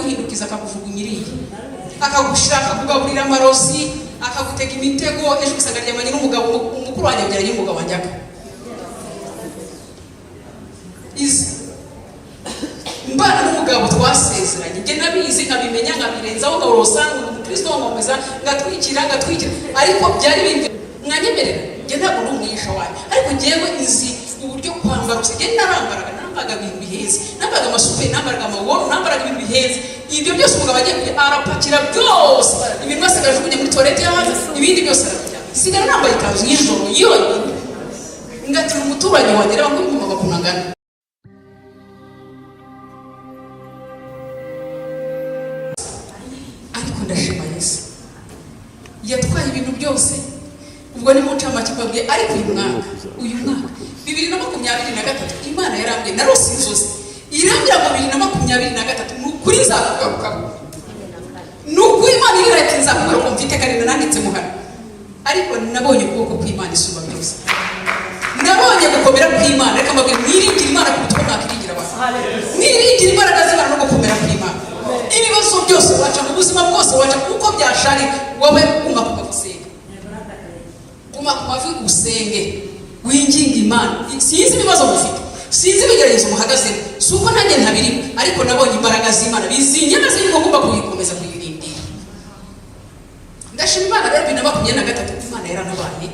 akaguhindukiza akakuvugunyiriye akagushaka kugaburira amarosi akagutega imitego ejo usanga ryamanye n'umugabo umukuru wanjye abyaranye n'umugabo wanjyaga izi mbana n'umugabo twasezeranye njye nabizi nkabimenya nkabirenzaho ngawurosanga umukristo wamamaza ngatwikira ariko byari bimwe mwanyemerera njye ntabwo n'umwisha wanjye ariko njyewe izi uburyo kwambara njye narambaraga ibintu biheze nambaga amasupe nambaraga amaworo nambaraga ibintu biheze ibyo byose umugabo agiye arapakira byose ibintu byose akajugunya muri toilette y'ahanze ibindi byose arabijyana sigara nambaye ikanzu y'ijoro yonyine ngatira umuturanyi wanjye reba ngo umugabo kunangana ariko ndashima Yesu yatwaye ibintu byose ubwo ni muca makibabwe ariko uyu mwaka 2023 Imana yarambye narose inzozi irambira ngo 2023 nukuri nzakugaruka nukuri Imana irareka nzakugaruka mfite kandi nanditse muhana ariko nabonye ukuboko kw'Imana isumba byose nabonye gukomera kw'Imana reka mbabwe mwiringira Imana kubutwa mwakiringira abantu mwiringira imbaraga z'Imana no gukomera kw'Imana ibibazo byose waca mu buzima bwose waca kuko byashari wowe kuma kugusenga kuma kumavi usenge winginga Imana sinzi ibibazo mufite sinzi bigeragezo muhagaze suko nanjye ntabiri ariko nabonye imbaraga z'Imana bizinyana ziri ko ngomba kuyikomeza kuyirindira ndashima Imana rero 2023 Imana yaranabaye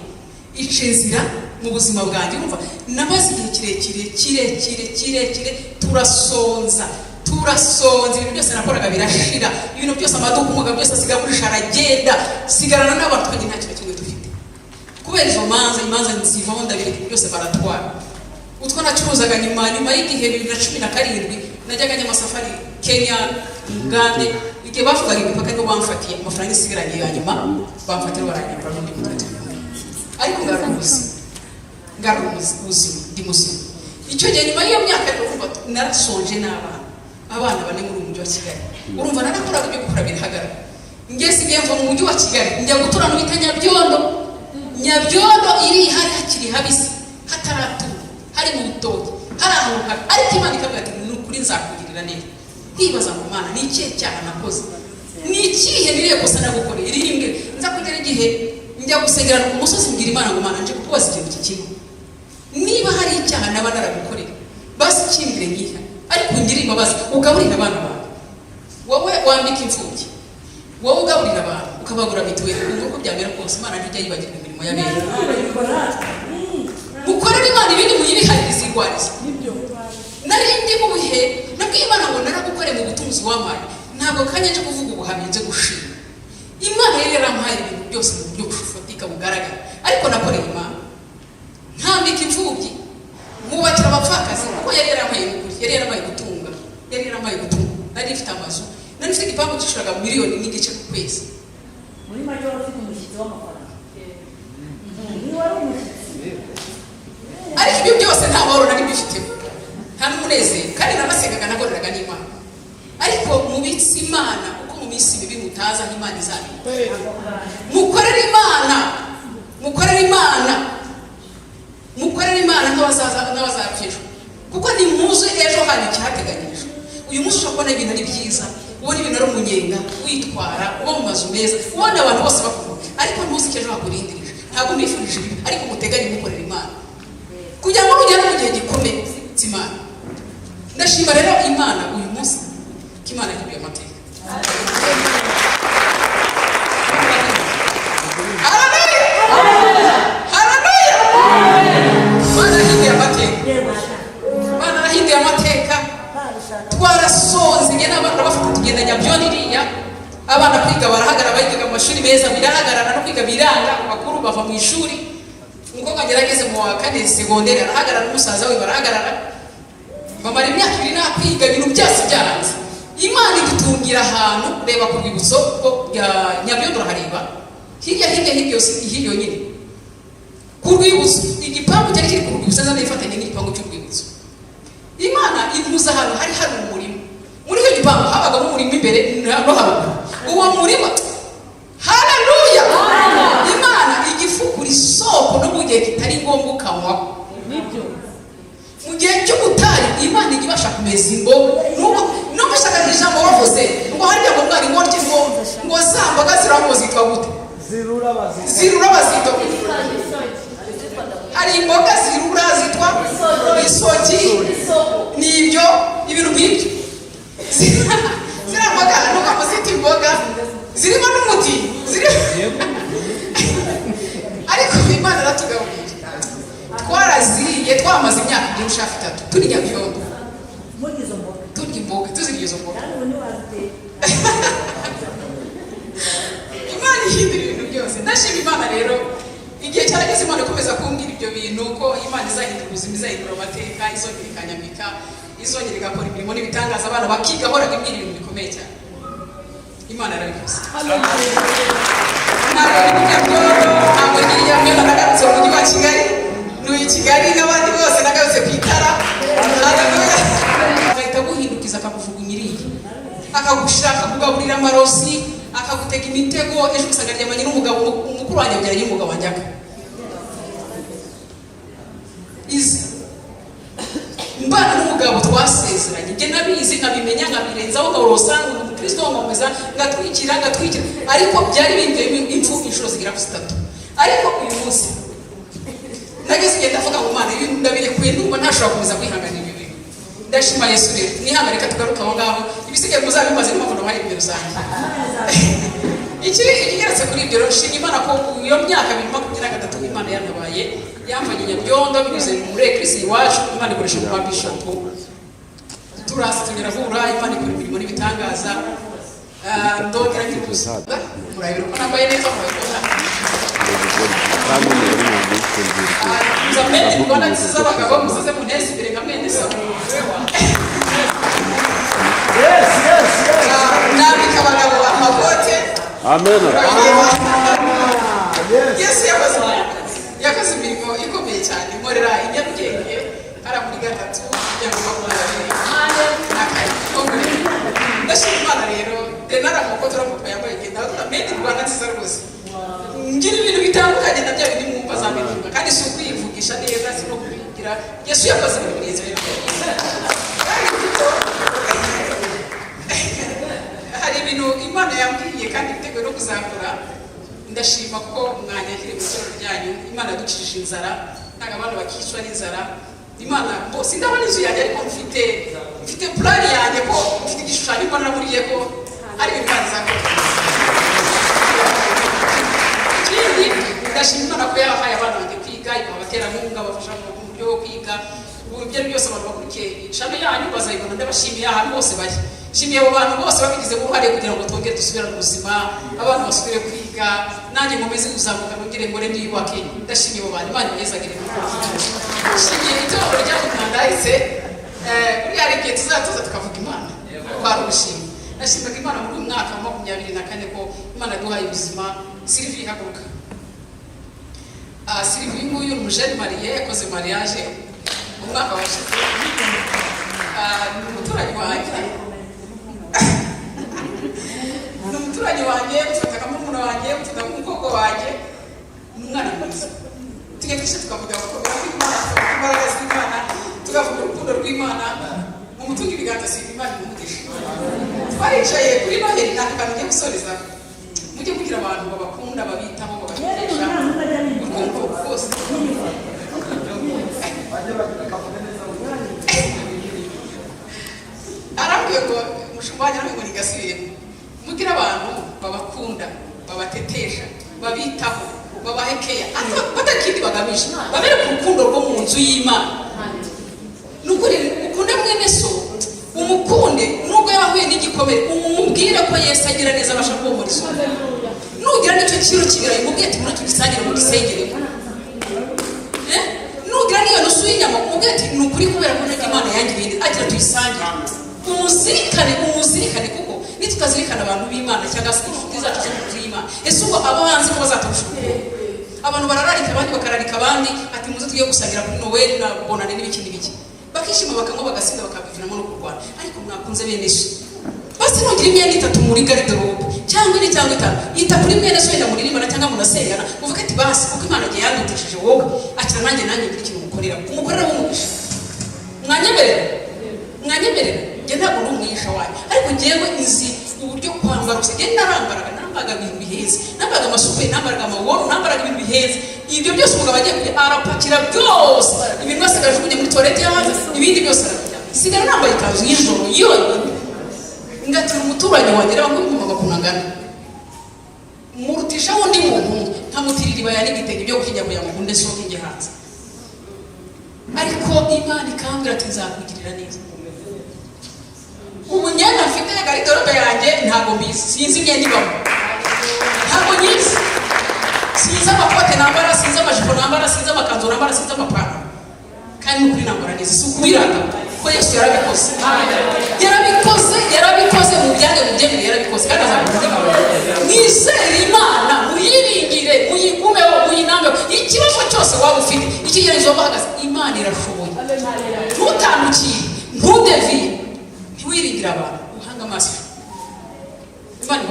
icenzira mu buzima bwanjye umva nabaze igihe kirekire turasonza ibintu byose nakoraga birashira ibintu byose amaduka umugabo byose asigagurisha aragenda sigarana n'abantu kandi nta kintu kimwe dufite kubera izo imanza nzivaho ndabireka byose baratwara utwo nacuruzaga nyuma y'igihe 2017 najyaga nyamasafari Kenya Uganda igihe bavugaga imipaka no bamfatiye amafaranga isigaranye ya nyuma bamfatira baranyura n'undi mutatu ariko ngaruzi ndi muzima icyo gihe nyuma y'iyo myaka n'uvuga narasonje abana bane muri umujyi wa Kigali urumva narakoraga ibyo gukora birahagarara ngese igihe mva mu mujyi wa Kigali njya gutura mu bitanya Nyabyondo iri hari hakiri habisi hataratuka hari mu butoki hari ahantu ariko Imana ikavuga ati nukuri nzakugirira neza nkibaza ngo Mana ni ikihe cyaha nakoze ni ikihe niriye gusa nagukoreye irimbwe nza kugera igihe njya gusengera ku musozi mbwira Imana ngo Mana nje kukubaza ikintu kimwe niba hari icyaha naba naragukoreye basi kimbire ngiha ariko ngira imbabazi ugaburira abana bawe wowe wambika imfubyi wowe ugaburira abantu ukabagura mituweli uko byamera kose Imana ntijya yibagirwa imirimo y'abera mukorera Imana ibindi muyibihariza igwariza nari ndi mu bihe nabwiye Imana ngo naragukore mu butunzi w'amara ntabwo kanya cyo kuvuga ubuhamya nje gushima Imana yari yarampaye ibintu byose mu buryo bufatika bugaragara ariko nakoreye Imana ntambika imfubyi mubakira abapfakazi kuko yari yarampaye ukuri yari yarampaye gutunga nari ifite amazu nari ifite igipangu cyishuraga miliyoni n'igice ku kwezi muri make wari ufite umushyitsi w'amafaranga ni wari umushyitsi ariko ibyo byose nta mahoro nari bifitemo nta n'umunezero kandi nanasengaga nagoreraga n'Imana ariko mubitse Imana uko mu minsi mibi mutaza nk'Imana izabira mukorera Imana n'abazapfishwa kuko ni muze ejo hari icyateganyijwe uyu munsi ushobora kubona ibintu ari byiza ubona ibintu ari umunyenga witwara uba mu mazu meza ubona abantu bose bakuru ariko ntuzi ko ejo hakurindirije ntabwo mbifurije ibi ariko muteganye mukorera Imana kugira ngo mugere mu gihe gikomeye Imana ndashima rero Imana uyu munsi ko Imana yahimbye amateka twarasonze ngena abantu bafite tugenda Nyabyondo iriya abana kwiga barahagarara bayiga mu mashuri meza birahagarara no kwiga biranga bakuru bava mu ishuri ngo kagerageze mu wa kane secondaire arahagarara n'umusaza we barahagarara bamara imyaka 2 nakwiga ibintu byose byaranze Imana idutungira ahantu reba ku rwibutso bya Nyabyondo hareba hirya hiyo nyine ku rwibutso igipangu cyari kiri ku rwibutso zana ifatanye n'igipangu cy'urwibutso Imana imuza hano hari umurimo muri cyo gipangu habagamo umurimo imbere no haruguru uwo murimo haleluya Imana igifukura isoko no mu gihe kitari ngombwa ukanwa nibyo mu gihe cyo gutari Imana igibasha kumeza imbogo no gushaka ijambo wavuze zirura bazita hari imboga zirura zitwa isogi nibyo ibintu nk'ibyo ziriya mboga nuko muzita imboga zirimo n'umuti ariko Imana aratugaburira twaraziriye twamaze imyaka myinshi hafi 3 turi Nyabyondo turya imboga tuzirya izo mboga Imana ihindura ibintu byose ndashima Imana rero igihe cyarageze Imana ikomeza kumbwira ibyo bintu ko Imana izahindura ubuzima izahindura amateka izongera ikanyambika izongera igakora imirimo n'ibitangaza abana bakiga horaga ibwira ibintu bikomeye cyane Imana arabikoze ntabwo Nyabyondo nagarutse mu mujyi wa Kigali n'uyu Kigali n'abandi bose nagarutse ku itara agahita guhindukiza akakuvugunyiriye akagushaka kugaburira amarosi akagutega imitego ejo usanga aryamanye n'umugabo mukuru wanjye abyaranye n'umugabo wanjyaga izi mbana n'umugabo twasezeranye njye nabizi nkabimenya nkabirenzaho ngawurosa Kristo wamamaza ngatwikira ariko byari bimvemo impfu inshuro zigera ku 3 ariko uyu munsi nageze igihe ndavuga ngo Mana ibintu ndabirekuye ndumva ntashobora gukomeza kwihanganira ibi bintu ndashima Yesu rero nihangane reka tugaruka aho ngaho ibisigaye muzabimaze n'umuvuno hari imbere zanjye ikigeretse kuri ibyo rero nshimye Imana ko iyo myaka 2023 Imana yantabaye yamfanye Nyabyondo binyuze muri Eklesi iwacu Imana ikoresha mu bishop turasi tunyurahura Imana ikora imirimo n'ibitangaza ndongera nkikuza murabira ko nambaye neza murabibona Zameni mbona nziza abagabo muzaze munezi imbere nka mwene Sawa nabika abagabo amakote Amen. Yesu yakoze imirimo ikomeye cyane nkorera inyabwenge ara muri gatatu kugira ngo bakurane ndashima Imana rero denara moko turamupa yambaye genda made in Rwanda nziza rwose ngira ibintu bitandukanye na bya bindi mwumva za medinga kandi si ukwivugisha neza si no kubigira Yesu yakoze ibintu byiza hari ibintu Imana yambwiye kandi biteguye no kuzakora ndashima ko mwanyakire mu cyoro ryanyu Imana yadukishije inzara ntago abantu bakicwa n'inzara Imana bose ndabona inzu yanjye ariko mfite plan yanjye ko mfite igishushanyo mbona muriye ko ari ibintu bizakora ikindi ndashima Imana ko yahaye abana banjye kwiga ikabatera nkunga bafasha mu buryo bwo kwiga ibyo byose abantu bakurikiye ishami yanyu bazayibona ndabashimiye ahantu bose bari shimiye abo bantu bose babigize uruhare kugira ngo twongere dusubire mu buzima abantu basubire kwiga nanjye nkomeze kuzamuka nongere ngore niyubake ndashimiye abo bantu Imana yezagire mu shimiye itorero ryacu twandahise kuri hari igihe tuzatuza tukavuga Imana kwari ubushimwe ndashimira Imana muri uyu mwaka wa 2024 ko Imana yaduhaye ubuzima Sylvie haguruka Sylvie nguyu ni umujene mariye yakoze mariage mu mwaka washize ni umuturanyi wanjye n'umuturanyi wanjye ufata kamurumuna wanjye ufata nk'umukobwa wanjye n'umwana mwiza tujya twese tukavuga abakorwa b'Imana imbaraga z'Imana tukavuga urukundo rw'Imana mu mutunga ibiganza si Imana imugisha twaricaye kuri Noheli nta kantu ngiye gusoreza mujye kugira abantu babakunda babitaho babategesha urukundo rwose arambwiye ngo mushumanya namwe ngo nigasubiremo mugira abantu babakunda babatetesha babitaho babahekeya batakindi bagamije babere ku rukundo rwo mu nzu y'Imana nukuri ukunde mwene so umukunde nubwo yahuye n'igikomere umubwire ko Yesu agira neza abasha kubohora iso nugira n'icyo kiro kibirayi mubwiye ati muna tugisangire mu gisengere nugira n'iyo nusu y'inyama mubwiye ati ni ukuri kubera ko Imana yangiriye agira tuyisangire umuzirikane kuko nitutazirikana abantu b'Imana cyangwa se inshuti zacu zo mu nzu y'Imana ese ubwo abo hanze ko bazatabushuka abantu barararika abandi bakararika abandi ati muze tugiye gusangira kuri Noel na bonane n'ibiki bakishima bakanywa bagasinda bakabiviramo no kurwana ariko mwakunze bene so basi nugira imyenda 3 muri garderobe cyangwa ni cyangwa 5 yita kuri mwene so yenda muri Imana cyangwa munasengana uvuga ati basi kuko Imana yagiye yandutishije wowe akira nanjye ngira ikintu umukorera w'umugisha mwanyemerera njye ntabwo n'umwisha wanyu ariko njyewe izi uburyo kwambara usige narambaraga nambaga ibintu biheze, nambaga amasupe, nambaga amaworo, nambaga ibintu biheze. Ibyo byose umugabo agiye kujya arapakira byose, ibintu byose akajugunya muri toilette y'ahanze, ibindi byose arabijya. Sigara nambaye ikanzu y'ijoro yonyine, ngatira umuturanyi wanjye reba nk'umuntu kunangana, murutisha undi muntu nkamutirira ibaya n'igitenge byo gukinyaguya ngo nkunde sohoke njye hanze. Ariko Imana ikambwira ati nzakugirira neza. Ubu nyana mfite garidorobe yanjye ntabwo mbizi, sinzi imyenda ibamo, ntabwo nyizi, sinzi amakote nambara, sinzi amajipo nambara, sinzi amakanzu nambara, sinzi amapantaro. Kandi n'ukuri nambara neza, si ukubirata ko Yesu yarabikoze, yarabikoze mu byanjye mu byemere, yarabikoze kandi azabikoze. Mwizere Imana, muyiringire, muyigumeho, muyinambeho. Ikibazo cyose waba ufite, ikigerezo waba uhagaze, Imana irashoboye. Ntutandukire, ntudevire, ntiwiringire abantu, uhanga amaso Imana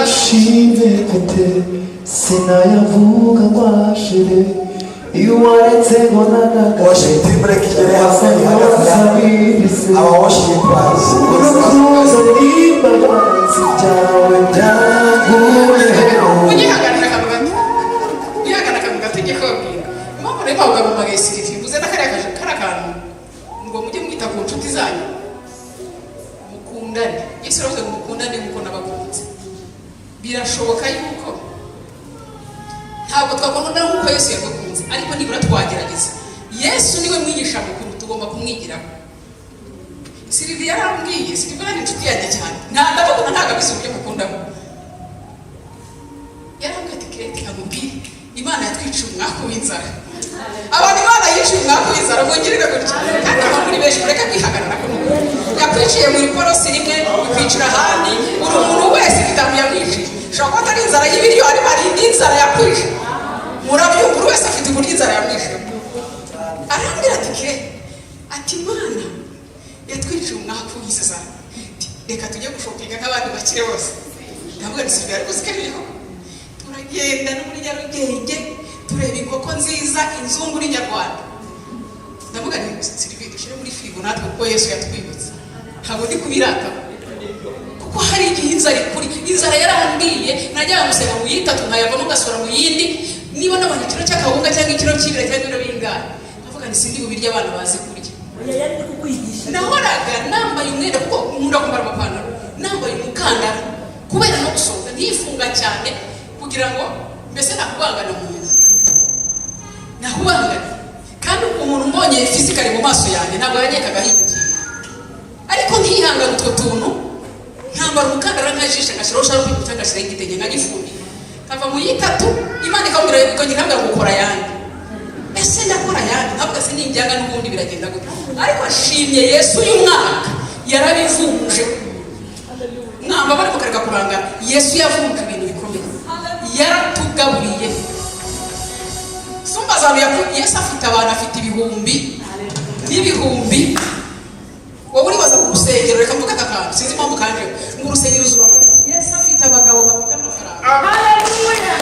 Shive kote sinayavuga kwashire iwaretse ngona worship team break kigere hasi aba worship bars urukundo n'imbabazi byawe byanguyeho unyihangana kamu gategeko bwira impamvu rero bavuga mu magesirifi mvuze n'akarakantu ngo mujye mwita ku nshuti zanyu mukundane. Yesu aravuze ngo mukundane nk'uko nabakunze. Birashoboka yuko ntabwo twakundana nk'uko Yesu yadukunze, ariko nibura twagerageza. Yesu niwe mwigisha mukuru, tugomba kumwigiraho. Sylvia yarambwiye, Sylvia ni inshuti yanjye cyane, ndabakunda ntabwo abizi uburyo mukundamo. Yarambwiye ati Kirete kamubwire, Imana yatwiciye umwaka w'inzara. Abantu Imana yiciye umwaka w'inzara mungirire gutya, kandi abakuri benshi mureke kwihagarara ko yakwiciye muri porosi rimwe, ukwicira ahandi, uri umuntu wese igitabo yamwiciye. Ushobora kuba atari inzara y'ibiryo, ariko hari indi nzara yakwishe. Murabyumva, buri wese afite uburyo inzara yamwishe. Arambwira ati Kirete, ati Imana yatwiciye umwaka w'inzara, reka tujye gushopinga nk'abandi bakire bose. Ndavuga nti Sylvia ariko sikariho turagenda no muri Nyarugenge tureba inkoko nziza inzungu n'inyarwanda. Ndavuga nti Sylvia dushyire muri firigo natwe kuko Yesu yatwibutse. Ntabwo ndi kubirata kuko hari igihe inzara yarambwiye, najyaga gusenga mu yitatu nkayavamo ngasura mu yindi, niba nabonye ikiro cy'akawunga cyangwa ikiro cy'ibira cyangwa ibiro bingana, ndavuga nti sindi bubirya abana bazi kurya. Nahoraga nambaye umwenda kuko nkunda kwambara amapantaro, nambaye umukandara kubera no gusohoka ntifunga cyane kugira ngo mbese nakubangana mu nda, nakubangana. Kandi umuntu mbonye physically mu maso yanjye ntabwo yanyekaga higiye, ariko ntihangana utwo tuntu, nkambara umukandara nkajisha ngashyiraho sharupe cyangwa ngashyiraho igitenge nkagifundi, kava mu yitatu. Imana ikambwira yuko ngira gukora yanjye, ese ndakora yanjye ntabwo se ninjyaga n'ubundi biragenda gute. Ariko ashimye Yesu uyu mwaka yarabivumuje. Mwamba bari mukareka kuranga, Yesu yavumuje ibintu bikomeye, yaratugaburiye. Sumba zawe Yesu afite abantu, afite ibihumbi n'ibihumbi. Wowe uri waza ku rusengero, reka mvuga akakantu sinzi impamvu kanje ngo urusengero uzubaka. Yesu afite abagabo bafite amafaranga. Haleluya.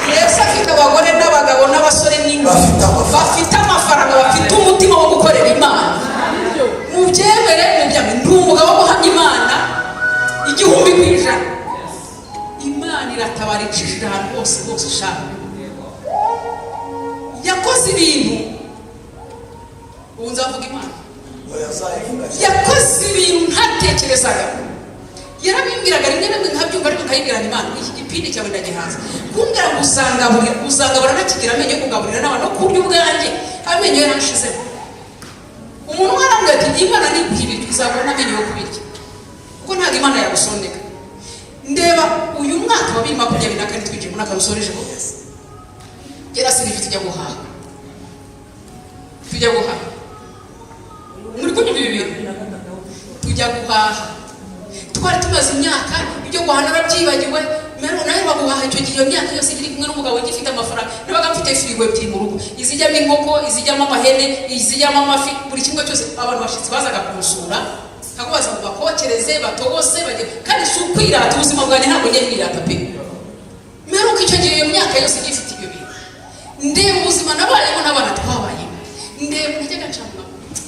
Yesu afite abagore n'abagabo n'abasore n'inkumi bafite amafaranga, bafite umutima wo gukorera Imana. Mubyemere mubyame, ndi umugabo wo guhamya Imana 100%. Imana iratabara icishije ahantu hose ushaka. Yakoze ibintu, ubu nzavuga Imana yakoze ibintu ntatekerezaga. Yarabimbwiraga rimwe na rimwe nkabyumva, ariko nkayibwira Imana, iki gipindi cyawe ndagihaza. Kumbwira ngo uzangabura nakigira amenyo yo kugaburira n'abantu no kurya ubwanjye, amenyo yarashizemo. Umuntu warambwira ati Imana ni ibiryo izabona amenyo yo kubirya, kuko ntabwo Imana yagusondeka. Ndeba uyu mwaka wa 2024 twinjiye mu mwaka rusoreje ko yarasirifi tujya guhaha muri kunyuma ibintu tujya guhaha. Twari tumaze imyaka ibyo guhana narabyibagiwe, mero nayo baguhaha icyo gihe imyaka yose iri kumwe n'umugabo gifite amafaranga. Nabaga mfite firigo ebyiri mu rugo, izijyamo inkoko, izijyamo amahene, izijyamo amafi, buri kimwe cyose. Abantu bashitsi bazaga kumusura kakubaza ngo bakokereze batogose bajye, kandi si ukwirata. Ubuzima bwanjye ntabwo njye nirata pe. Mero ko icyo gihe iyo myaka yose gifite ibyo bintu, ndeba ubuzima nabayemo n'abana twabaye, ndeba najyaga ncamwa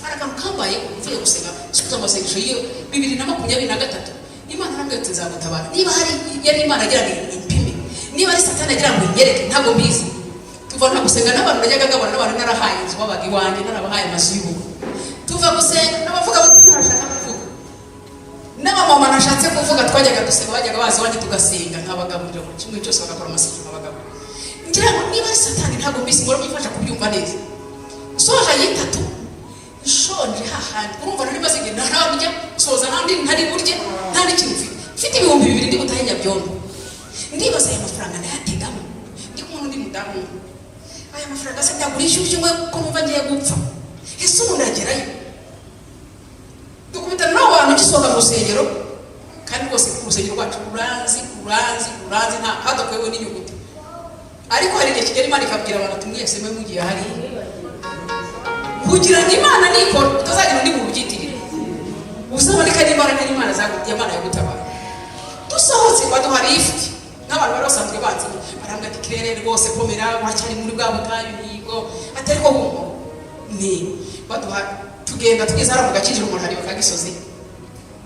arakantu byabaye mvuye gusenga subiza amasengesho iyo 2023 Imana nambwe ati nzagutabara niba hari yari Imana agira ngo impime niba ari Satani agira ngo inyereke ntago mbizi tuva nta gusenga n'abantu najyaga ngabona n'abantu narahaye inzu babaga iwanjye narabahaye amazu y'ubugo tuva gusenga n'abavuga bati ntarashaka kuvuga n'abamama nashatse kuvuga twajyaga dusenga bajyaga bazi wanjye tugasenga nk'abagaburira buri kimwe cyose bagakora amasengesho nk'abagaburira ngira ngo niba ari Satani ntago mbizi ngoro bifasha kubyumva neza soja yitatu shonje hahandi urumva nari maze igihe ntarabya soza nandi ntari burye nta n'ikintu mfite 2000 ndi gutahenya byondo ndibaza aya mafaranga ndayategamo ndi kumwe n'undi mudamu aya mafaranga se ndagurisha ubyo ko numva ngiye gupfa ese ubu ndagerayo dukubita n'abantu gisoga mu rusengero kandi rwose ku rusengero rwacu uranzi nta hadakwewe n'inyuguti ariko hari igihe kigera Imana ikabwira abantu tumwese mwe mugiye hari kugira ngo Imana nikora utazagira undi mu byitirire uzaboneka n'Imana zaguye Imana yagutabara dusohotse baduha lift n'abantu bari basanzwe banzi barambwa ati kirere rwose komera wacyari muri bwa butayu nigo atari ko humbo ni baduha tugenda tugeze ara mu gakijiro umuntu ari bakagisozi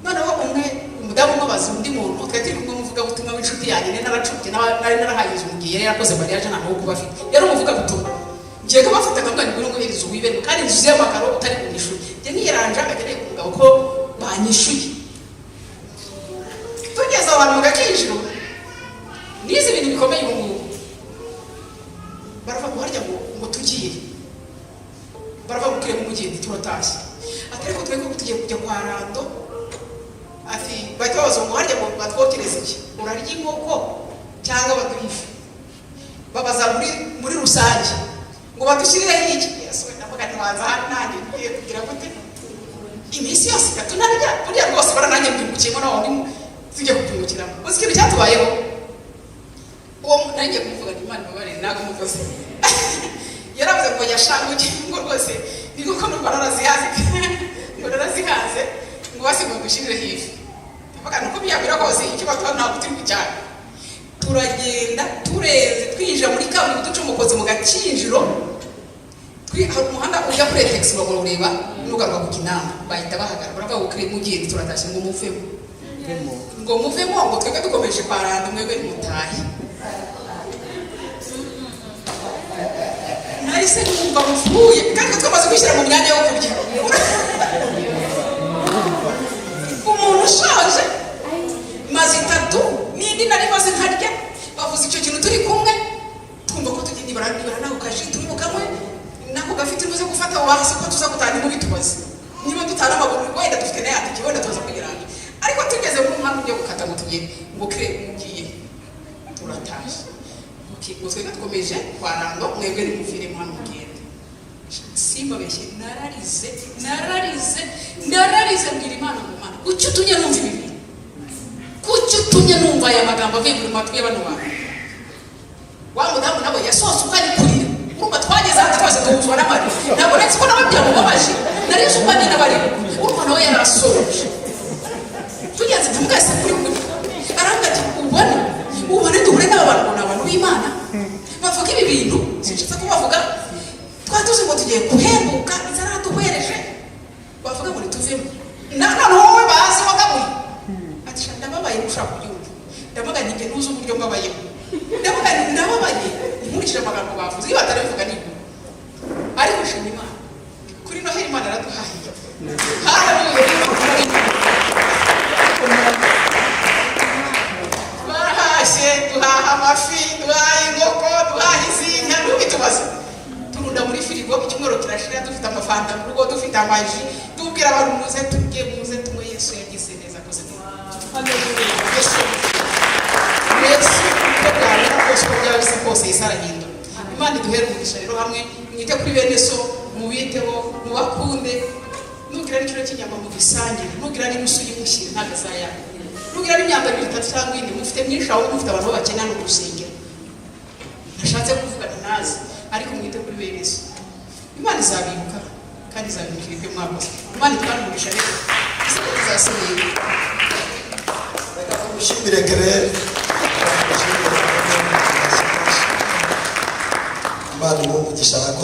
noneho umwe umudamu mubaza undi muntu twatiri kumwe muvuga butumwa w'inshuti yanjye n'aracubye nari narahayize umugiye yari yakoze mariage nta nko kuba afite yari umuvuga butumwa ngiye kubafata ngambwa ngiro ngo herizo wibere kandi inzu y'amakaro utari kunyishura je niyeranja agereye kumugabo ko banyishuye tugeze abantu mu gakijiro nize ibintu bikomeye ubu barava guharya ngo tugiye barava gukire mu mugende turotashye atari ko tweko tugiye kujya kwa Rando ati bahita babaza ngo harya ngo batwokereze iki urarya inkoko cyangwa baduhife babaza muri rusange ngo badushyirireho iki yesu ndavuga ati waza hano nanjye ngiye kugira gute iminsi yose katunarya buriya rwose barananjye mbyungukiyemo naho ndimo tujye kubyungukiramo uzi ikintu cyatubayeho uwo nanjye kumuvuga ati Imana babarire ntabwo umukoze yaravuze ngo yashanguke ngo rwose niko ko n'urwara arazihaze ngo narazihaze ngo basiga gushyirire hifi ndavuga nuko byabira kose ikibazo ntabwo turi kucyana turagenda tureze twinjira muri kaburimbo ducumukoze mu gakinjiro hari umuhanda ujya kuri taxi bagororeba n'ugaruka ku Kinamba bahita bahagarara baravuga ngo kire mugende turatashye ngo muvemo ngo twebwe dukomeje paranda mwebwe nimutahe nahise numva mvuye kandi twamaze kwishyira mu myanya yo kurya umuntu ushaje maze 3 n'indi nari maze nkarya bavuze icyo kintu turi kumwe twumva ko tugenda ibarandibara naho kaje turi mu kamwe nako gafite muze gufata wahise ko tuza gutana mu bitubaze niba dutana amaguru wenda dufite n'ayandi wenda tuza kugeranya ariko tugeze mu mpamvu yo gukata ngo tugiye ngo kire mugiye turataje ngo twebwe dukomeje kwa Rando mwebwe ni mufire mu hano mugende simba beshe nararize mbwira Imana ngo Imana kuki utumye numva ibi kuki utumye numva aya magambo avuye mu matwi y'abantu bawe wa mudamu nabo yasohotse uko ari kurira urumva twageze hano twese duhuzwa n'amari ntabwo nzi ko nababwira ngo babaje nari nzi uko nyine bari urumva nawe yarasohoje tugeze tumugase kuri kuri arambwira ati ubone duhure n'abantu n'abantu b'Imana bavuga ibi bintu sinshaka ko bavuga twatuze ngo tugiye guhembuka inzara duhereje bavuga ngo tuvemo none wowe bazi wagabuye ati ndababaye ushaka kubyumva ndavuga nige nuzo uburyo mbabaye ndababaye nkurikije amagambo bavuze iyo batarabivuga ni ariko shima Imana kuri Noheli Imana araduhaye barahashye duhaha amafi duhaha inkoko duhaha izinka n'ubitubaze turunda muri firigo icyumweru kirashira dufite amafanta mu rugo dufite amaji tubwira abantu muze tugiye muze tumwe Yesu yagize neza kose Yesu ko byabise kose isarahindura Imana iduhere umugisha rero hamwe mwite kuri bene so mubiteho mubakunde nugira n'ikiro cy'inyama mu gisangira nugira n'inusu y'umushyira ntabwo azaya nugira n'imyambaro 3 cyangwa indi mufite myinshi aho mufite abantu bakenana no gusengera nashatse kuvuga nazi ariko mwite kuri bene so Imana izabibuka kandi izabibukira ibyo mwakoze Imana itwamugisha rero izasubira reka tumushimire Claire Imana umugisha yakoze